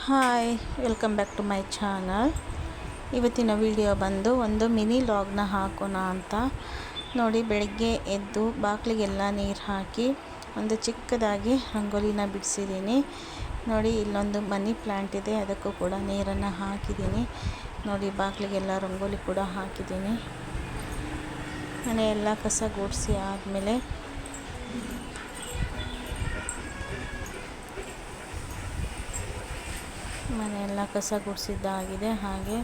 Hi, welcome back to my channel. ಇವತ್ತಿನ video ಬಂದು ಒಂದು ಮಿನಿ ಲಾಗ್ನ ಹಾಕೋಣ ಅಂತ. ನೋಡಿ, ಬೆಳಗ್ಗೆ ಎದ್ದು ಬಾಗಿಲಿಗೆಲ್ಲ ನೀರು ಹಾಕಿ ಒಂದು ಚಿಕ್ಕದಾಗಿ ರಂಗೋಲಿನ ಬಿಡಿಸಿದ್ದೀನಿ. ನೋಡಿ, ಇಲ್ಲೊಂದು ಮನಿ ಪ್ಲ್ಯಾಂಟ್ ಇದೆ, ಅದಕ್ಕೂ ಕೂಡ ನೀರನ್ನು ಹಾಕಿದ್ದೀನಿ. ನೋಡಿ, ಬಾಗಿಲಿಗೆಲ್ಲ ರಂಗೋಲಿ ಕೂಡ ಹಾಕಿದ್ದೀನಿ. ಮನೆಯೆಲ್ಲ ಕಸ ಗುಡಿಸಿ ಆದಮೇಲೆ ಮನೆಯೆಲ್ಲ ಕಸ ಗುಡಿಸಿದ್ದಾಗಿದೆ. ಹಾಗೆ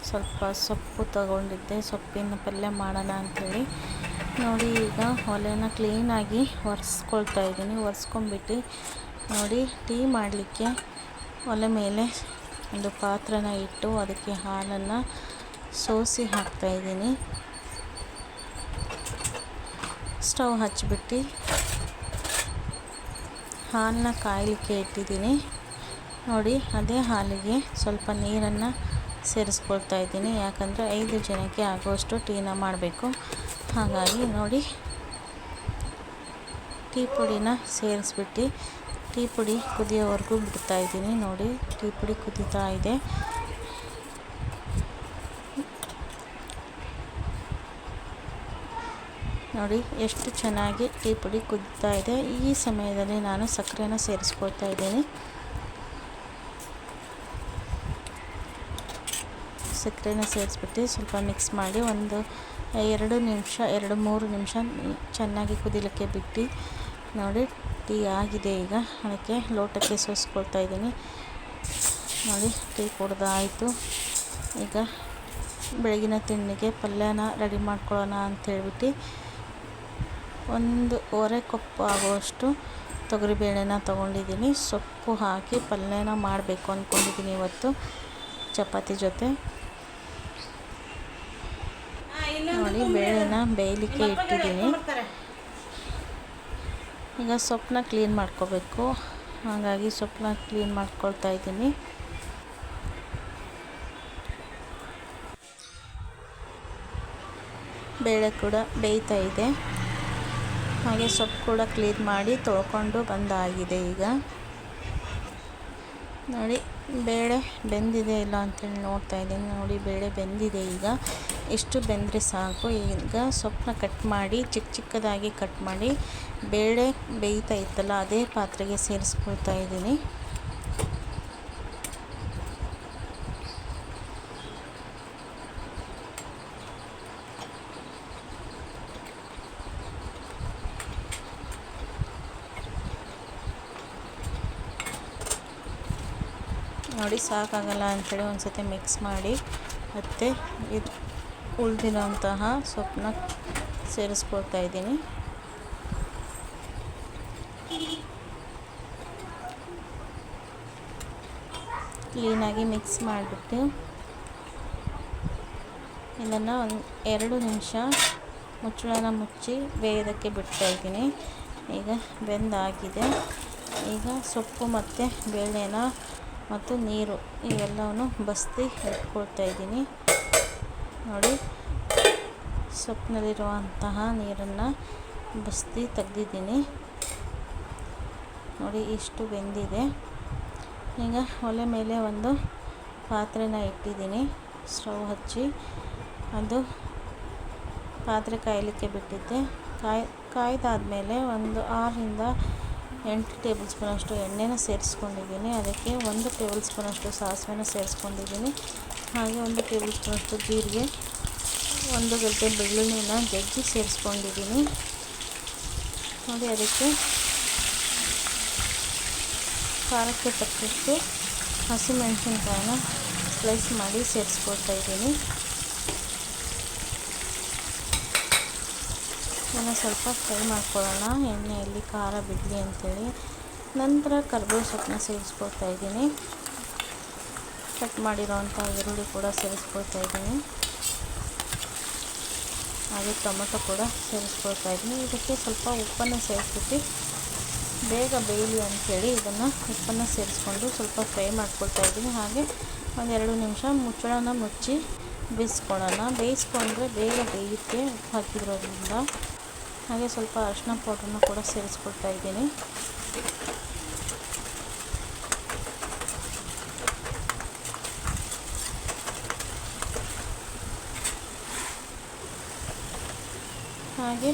ಸ್ವಲ್ಪ ಸೊಪ್ಪು ತಗೊಂಡಿದ್ದೆ, ಸೊಪ್ಪಿನ ಪಲ್ಯ ಮಾಡೋಣ ಅಂಥೇಳಿ. ನೋಡಿ, ಈಗ ಒಲೆನ ಕ್ಲೀನಾಗಿ ಒರೆಸ್ಕೊಳ್ತಾ ಇದ್ದೀನಿ. ಒರೆಸ್ಕೊಂಡ್ಬಿಟ್ಟು ನೋಡಿ, ಟೀ ಮಾಡಲಿಕ್ಕೆ ಒಲೆ ಮೇಲೆ ಒಂದು ಪಾತ್ರನ ಇಟ್ಟು ಅದಕ್ಕೆ ಹಾಲನ್ನು ಸೋಸಿ ಹಾಕ್ತಾಯಿದ್ದೀನಿ. ಸ್ಟವ್ ಹಚ್ಚಿಬಿಟ್ಟು ಹಾಲನ್ನ ಕಾಯಲಿಕ್ಕೆ ಇಟ್ಟಿದ್ದೀನಿ. ನೋಡಿ, ಅದೇ ಹಾಲಿಗೆ ಸ್ವಲ್ಪ ನೀರನ್ನು ಸೇರಿಸ್ಕೊಳ್ತಾ ಇದ್ದೀನಿ. ಯಾಕಂದರೆ 5 ಜನಕ್ಕೆ ಆಗುವಷ್ಟು ಟೀನ ಮಾಡಬೇಕು. ಹಾಗಾಗಿ ನೋಡಿ, ಟೀ ಪುಡಿನ ಸೇರಿಸ್ಬಿಟ್ಟು ಟೀ ಪುಡಿ ಕುದಿಯೋವರೆಗೂ ಬಿಡ್ತಾಯಿದ್ದೀನಿ. ನೋಡಿ, ಟೀ ಪುಡಿ ಕುದೀತಾ ಇದೆ. ನೋಡಿ, ಎಷ್ಟು ಚೆನ್ನಾಗಿ ಟೀ ಪುಡಿ ಕುದೀತಾ ಇದೆ. ಈ ಸಮಯದಲ್ಲಿ ನಾನು ಸಕ್ಕರೆನ ಸೇರಿಸ್ಕೊಳ್ತಾ ಇದ್ದೀನಿ. ಸಕ್ಕರೆನ ಸೇರಿಸ್ಬಿಟ್ಟು ಸ್ವಲ್ಪ ಮಿಕ್ಸ್ ಮಾಡಿ ಒಂದು 2-3 ನಿಮಿಷ ಚೆನ್ನಾಗಿ ಕುದಿಲಿಕ್ಕೆ ಬಿಟ್ಟು ನೋಡಿ, ಟೀ ಆಗಿದೆ. ಈಗ ಅದಕ್ಕೆ ಲೋಟಕ್ಕೆ ಸೋಸ್ಕೊಳ್ತಾ ಇದ್ದೀನಿ. ನೋಡಿ, ಟೀ ಕುಡ್ದಾಯಿತು. ಈಗ ಬೆಳಗಿನ ತಿಂಡಿಗೆ ಪಲ್ಯನ ರೆಡಿ ಮಾಡ್ಕೊಳ್ಳೋಣ ಅಂಥೇಳ್ಬಿಟ್ಟು 1.25 ಕಪ್ ಆಗುವಷ್ಟು ತೊಗರಿಬೇಳೆನ ತೊಗೊಂಡಿದ್ದೀನಿ. ಸೊಪ್ಪು ಹಾಕಿ ಪಲ್ಯನ ಮಾಡಬೇಕು ಅಂದ್ಕೊಂಡಿದ್ದೀನಿ ಇವತ್ತು ಚಪಾತಿ ಜೊತೆ. ನೋಡಿ, ಬೇಳೆನ ಬೇಯಲಿಕ್ಕೆ ಇಟ್ಟಿದ್ದೀನಿ. ಈಗ ಸೊಪ್ಪನ್ನ ಕ್ಲೀನ್ ಮಾಡ್ಕೋಬೇಕು. ಹಾಗಾಗಿ ಸೊಪ್ಪನ್ನ ಕ್ಲೀನ್ ಮಾಡ್ಕೊಳ್ತಾ ಇದ್ದೀನಿ. ಬೇಳೆ ಕೂಡ ಬೇಯ್ತಾ ಇದೆ. ಹಾಗೆ ಸೊಪ್ಪು ಕೂಡ ಕ್ಲೀನ್ ಮಾಡಿ ತೊಳ್ಕೊಂಡು ಬಂದಾಗಿದೆ. ಈಗ ನೋಡಿ, ಬೇಳೆ ಬೆಂದಿದೆ ಇಲ್ಲ ಅಂತೇಳಿ ನೋಡ್ತಾ ಇದ್ದೀನಿ. ನೋಡಿ, ಬೇಳೆ ಬೆಂದಿದೆ. ಈಗ ಎಷ್ಟು ಬೆಂದರೆ ಸಾಕು. ಈಗ ಸೊಪ್ಪನ್ನ ಕಟ್ ಮಾಡಿ ಚಿಕ್ಕದಾಗಿ ಕಟ್ ಮಾಡಿ ಬೇಳೆ ಬೇಯ್ತಾ ಇತ್ತಲ್ಲ ಅದೇ ಪಾತ್ರೆಗೆ ಸೇರಿಸ್ಕೊಳ್ತಾ ಇದ್ದೀನಿ. ನೋಡಿ, ಸಾಕಾಗಲ್ಲ ಅಂಥೇಳಿ ಒಂದು ಸತಿ ಮಿಕ್ಸ್ ಮಾಡಿ ಮತ್ತು ಇದು ಉಳಿದಿರೋಂತಹ ಸೊಪ್ಪನ್ನ ಸೇರಿಸ್ಕೊಳ್ತಾ ಇದ್ದೀನಿ. ಕ್ಲೀನಾಗಿ ಮಿಕ್ಸ್ ಮಾಡಿಬಿಟ್ಟು ಇದನ್ನು 2 ನಿಮಿಷ ಮುಚ್ಚಳನ ಮುಚ್ಚಿ ಬೇಯೋದಕ್ಕೆ ಬಿಡ್ತಾಯಿದ್ದೀನಿ. ಈಗ ಬೆಂದಾಗಿದೆ. ಈಗ ಸೊಪ್ಪು ಮತ್ತು ಬೇಳೆನ ಮತ್ತು ನೀರು ಇವೆಲ್ಲವನ್ನು ಬಸ್ತಿ ಇಟ್ಕೊಳ್ತಾ ಇದ್ದೀನಿ. ನೋಡಿ, ಸೊಪ್ಪಿನಲ್ಲಿರುವಂತಹ ನೀರನ್ನು ಬಸ್ತಿ ತೆಗೆದಿದ್ದೀನಿ. ನೋಡಿ, ಇಷ್ಟು ಬೆಂದಿದೆ. ಈಗ ಒಲೆ ಮೇಲೆ ಒಂದು ಪಾತ್ರೆನ ಇಟ್ಟಿದ್ದೀನಿ. ಸ್ಟವ್ ಹಚ್ಚಿ ಅದು ಪಾತ್ರೆ ಕಾಯಲಿಕ್ಕೆ ಬಿಟ್ಟಿದ್ದೆ. ಕಾಯ್ದಾದ್ಮೇಲೆ ಒಂದು 6-8 ಟೇಬಲ್ ಸ್ಪೂನಷ್ಟು ಎಣ್ಣೆನ ಸೇರಿಸ್ಕೊಂಡಿದ್ದೀನಿ. ಅದಕ್ಕೆ 1 ಟೇಬಲ್ ಸ್ಪೂನಷ್ಟು ಸಾಸಿವೆನ ಸೇರಿಸ್ಕೊಂಡಿದ್ದೀನಿ. ಹಾಗೆ 1 ಟೇಬಲ್ ಸ್ಪೂನಷ್ಟು ಜೀರಿಗೆ, 1 ಗಡ್ಡೆ ಬೆಳ್ಳುಳ್ಳಿನ ಜಜ್ಜಿ ಸೇರಿಸ್ಕೊಂಡಿದ್ದೀನಿ. ನೋಡಿ, ಅದಕ್ಕೆ ಖಾರಕ್ಕೆ ತಕ್ಕಷ್ಟು ಹಸಿಮೆಣಸಿನ್ಕಾಯಿನ ಸ್ಲೈಸ್ ಮಾಡಿ ಸೇರಿಸ್ಕೊಳ್ತಾ ಇದ್ದೀನಿ. ಇದನ್ನು ಸ್ವಲ್ಪ ಫ್ರೈ ಮಾಡ್ಕೊಳ್ಳೋಣ, ಎಣ್ಣೆಯಲ್ಲಿ ಖಾರ ಬಿಡಲಿ ಅಂಥೇಳಿ. ನಂತರ ಕರಿಬೇವು ಸೊಪ್ಪನ್ನ ಸೇರಿಸ್ಕೊಳ್ತಾ ಇದ್ದೀನಿ. ಕಟ್ ಮಾಡಿರೋವಂಥ ಈರುಳ್ಳಿ ಕೂಡ ಸೇರಿಸ್ಕೊಳ್ತಾ ಇದ್ದೀನಿ. ಹಾಗೆ ಟೊಮೆಟೊ ಕೂಡ ಸೇರಿಸ್ಕೊಳ್ತಾ ಇದ್ದೀನಿ. ಇದಕ್ಕೆ ಸ್ವಲ್ಪ ಉಪ್ಪನ್ನು ಸೇರಿಸ್ಬಿಟ್ಟು ಬೇಗ ಬೇಯಲಿ ಅಂಥೇಳಿ ಇದನ್ನು ಉಪ್ಪನ್ನು ಸೇರಿಸ್ಕೊಂಡು ಸ್ವಲ್ಪ ಫ್ರೈ ಮಾಡ್ಕೊಳ್ತಾ ಇದ್ದೀನಿ. ಹಾಗೆ 1-2 ನಿಮಿಷ ಮುಚ್ಚಳನ ಮುಚ್ಚಿ ಬೇಯಿಸ್ಕೊಳ್ಳೋಣ. ಬೇಯಿಸ್ಕೊಂಡ್ರೆ ಬೇಗ ಬೇಯುತ್ತೆ ಉಪ್ಪು ಹಾಕಿರೋದ್ರಿಂದ. ಹಾಗೆ ಸ್ವಲ್ಪ ಅರಿಶಿನ ಪೌಡ್ರನ್ನು ಕೂಡ ಸೇರಿಸ್ಕೊಳ್ತಾ ಇದ್ದೀನಿ. ಹಾಗೆ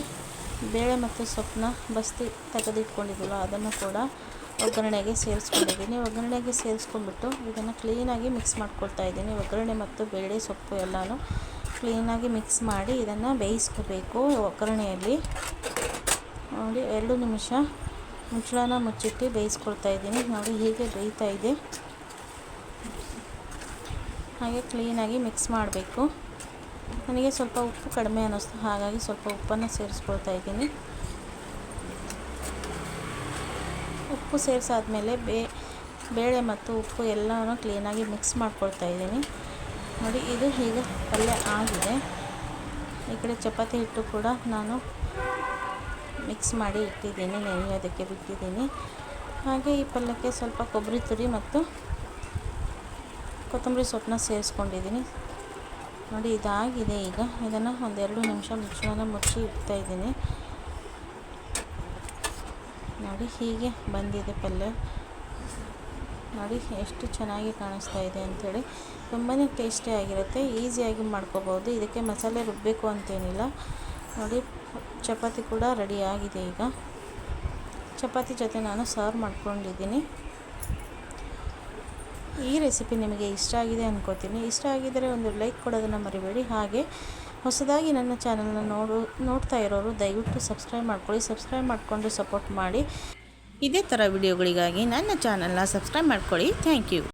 ಬೇಳೆ ಮತ್ತು ಸೊಪ್ಪನ್ನ ಬಸ್ತಿ ತೆಗೆದಿಟ್ಕೊಂಡಿದ್ವಲ್ಲ ಅದನ್ನು ಕೂಡ ಒಗ್ಗರಣೆಗೆ ಸೇರಿಸ್ಕೊಂಡಿದ್ದೀನಿ. ಒಗ್ಗರಣೆಗೆ ಸೇರಿಸ್ಕೊಂಡ್ಬಿಟ್ಟು ಇದನ್ನು ಕ್ಲೀನಾಗಿ ಮಿಕ್ಸ್ ಮಾಡ್ಕೊಳ್ತಾ ಇದ್ದೀನಿ. ಒಗ್ಗರಣೆ ಮತ್ತು ಬೇಳೆ ಸೊಪ್ಪು ಎಲ್ಲನೂ ಕ್ಲೀನಾಗಿ ಮಿಕ್ಸ್ ಮಾಡಿ ಇದನ್ನು ಬೇಯಿಸ್ಕೋಬೇಕು ಒಗ್ಗರಣೆಯಲ್ಲಿ. ನೋಡಿ 2 ನಿಮಿಷ ಮುಚ್ಚಳನ ಮುಚ್ಚಿಟ್ಟು ಬೇಯಿಸ್ಕೊಳ್ತಾ ಇದ್ದೀನಿ. ನೋಡಿ ಹೀಗೆ ಬೇಯ್ತಾ ಇದೆ. ಹಾಗೆ ಕ್ಲೀನಾಗಿ ಮಿಕ್ಸ್ ಮಾಡಬೇಕು. ನನಗೆ ಸ್ವಲ್ಪ ಉಪ್ಪು ಕಡಿಮೆ ಅನ್ನಿಸ್ತು, ಹಾಗಾಗಿ ಸ್ವಲ್ಪ ಉಪ್ಪನ್ನು ಸೇರಿಸ್ಕೊಳ್ತಾ ಇದ್ದೀನಿ. ಉಪ್ಪು ಸೇರಿಸಾದ್ಮೇಲೆ ಬೇಳೆ ಮತ್ತು ಉಪ್ಪು ಎಲ್ಲನೂ ಕ್ಲೀನಾಗಿ ಮಿಕ್ಸ್ ಮಾಡ್ಕೊಳ್ತಾ ಇದ್ದೀನಿ. ನೋಡಿ ಇದು ಹೀಗೆ ಪಲ್ಯ ಆಗಿದೆ. ಈ ಕಡೆ ಚಪಾತಿ ಹಿಟ್ಟು ಕೂಡ ನಾನು ಮಿಕ್ಸ್ ಮಾಡಿ ಇಟ್ಟಿದ್ದೀನಿ, ನೆನೆಯೋದಕ್ಕೆ ಬಿಟ್ಟಿದ್ದೀನಿ. ಹಾಗೆ ಈ ಪಲ್ಯಕ್ಕೆ ಸ್ವಲ್ಪ ಕೊಬ್ಬರಿ ತುರಿ ಮತ್ತು ಕೊತ್ತಂಬರಿ ಸೊಪ್ಪನ್ನ ಸೇರಿಸ್ಕೊಂಡಿದ್ದೀನಿ. ನೋಡಿ ಇದಾಗಿದೆ. ಈಗ ಇದನ್ನು 1-2 ನಿಮಿಷ ಮುಚ್ಚಳನ ಮುಚ್ಚಿ ಇಡ್ತಾ ಇದ್ದೀನಿ. ನೋಡಿ ಹೀಗೆ ಬಂದಿದೆ ಪಲ್ಯ. ನೋಡಿ ಎಷ್ಟು ಚೆನ್ನಾಗಿ ಕಾಣಿಸ್ತಾ ಇದೆ ಅಂಥೇಳಿ. ತುಂಬಾ ಟೇಸ್ಟಿಯಾಗಿರುತ್ತೆ, ಈಸಿಯಾಗಿ ಮಾಡ್ಕೋಬೋದು. ಇದಕ್ಕೆ ಮಸಾಲೆ ರುಬ್ಬಬೇಕು ಅಂತೇನಿಲ್ಲ. ನೋಡಿ ಚಪಾತಿ ಕೂಡ ರೆಡಿಯಾಗಿದೆ. ಈಗ ಚಪಾತಿ ಜೊತೆ ನಾನು ಸರ್ವ್ ಮಾಡ್ಕೊಂಡಿದ್ದೀನಿ. ಈ ರೆಸಿಪಿ ನಿಮಗೆ ಇಷ್ಟ ಆಗಿದೆ ಅಂದ್ಕೋತೀನಿ. ಇಷ್ಟ ಆಗಿದ್ದರೆ ಒಂದು ಲೈಕ್ ಕೊಡೋದನ್ನು ಮರಿಬೇಡಿ. ಹಾಗೆ ಹೊಸದಾಗಿ ನನ್ನ ಚಾನಲ್ನ ನೋಡ್ತಾ ಇರೋರು ದಯವಿಟ್ಟು ಸಬ್ಸ್ಕ್ರೈಬ್ ಮಾಡ್ಕೊಳ್ಳಿ. ಸಬ್ಸ್ಕ್ರೈಬ್ ಮಾಡಿಕೊಂಡು ಸಪೋರ್ಟ್ ಮಾಡಿ. ಇದೇ ಥರ ವಿಡಿಯೋಗಳಿಗಾಗಿ ನನ್ನ ಚಾನಲ್ನ ಸಬ್ಸ್ಕ್ರೈಬ್ ಮಾಡ್ಕೊಳ್ಳಿ. Thank you.